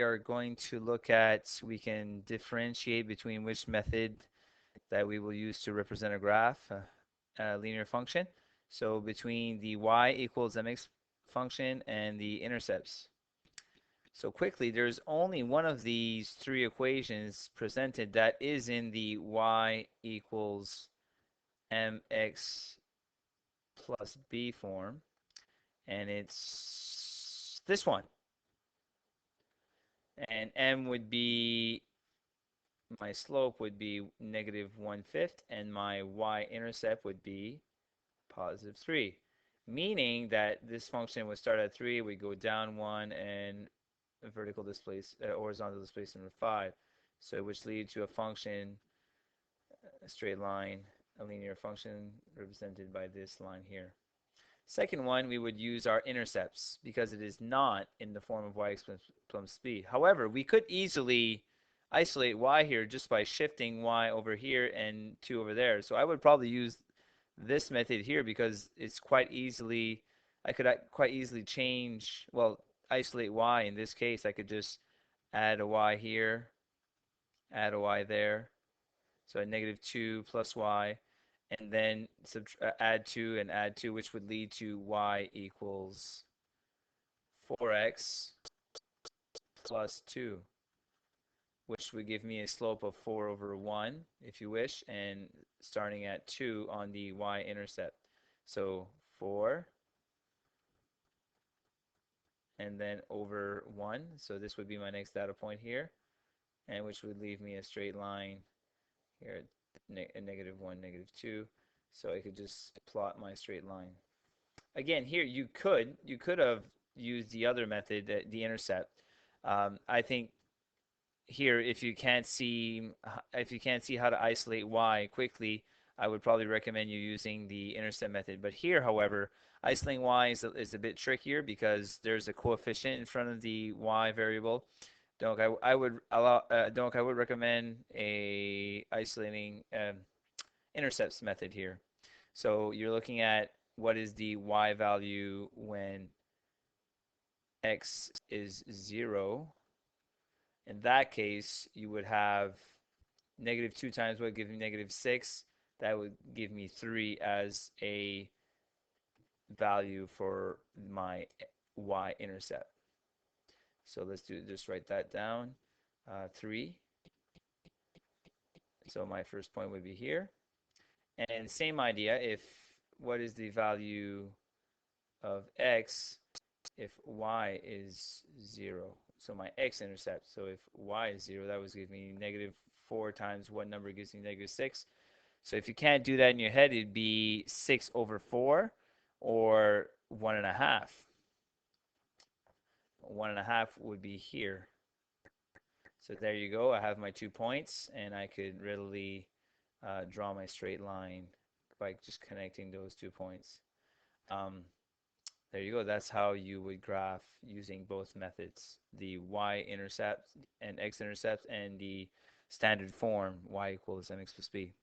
are going to look at, we can differentiate between which method that we will use to represent a graph, a linear function. So between the y equals mx function and the intercepts. So quickly, there's only one of these three equations presented that is in the y equals mx plus b form, and it's this one. And m would be, my slope would be negative 1/5, and my y-intercept would be positive 3. Meaning that this function would start at 3, we go down 1, and vertical displacement, horizontal displacement of 5. So which lead to a function, a straight line, a linear function represented by this line here. Second one, we would use our intercepts because it is not in the form of y plus b. However, we could easily isolate y here just by shifting y over here and 2 over there. So I would probably use this method here because it's quite easily, I could quite easily change, well, isolate y. In this case, I could just add a y here, add a y there. So a negative 2 plus y, and then add 2 and add 2, which would lead to y equals 4x plus 2, which would give me a slope of 4 over 1, if you wish, and starting at 2 on the y-intercept. So 4, and then over 1. So this would be my next data point here, and which would leave me a straight line here, negative 1, negative 2. So I could just plot my straight line. Again, here you could have used the other method, the intercept. I think here, if you can't see how to isolate y quickly, I would probably recommend you using the intercept method. But here, however, isolating y is a bit trickier because there's a coefficient in front of the y variable. Donc I would recommend a isolating intercepts method here. So you're looking at what is the y value when x is 0. In that case, you would have negative 2 times what gives me negative 6. That would give me 3 as a value for my y-intercept. So let's just write that down. 3. So my first point would be here. And same idea, if what is the value of x if y is 0? So my x-intercept. So if y is 0, that would give me negative 4 times what number gives me negative 6. So if you can't do that in your head, it'd be 6 over 4 or 1.5. 1.5 would be here. So there you go. I have my 2 points, and I could readily draw my straight line by just connecting those 2 points. Um, there you go. That's how you would graph using both methods, the y-intercept and x-intercept, and the standard form y equals mx plus b.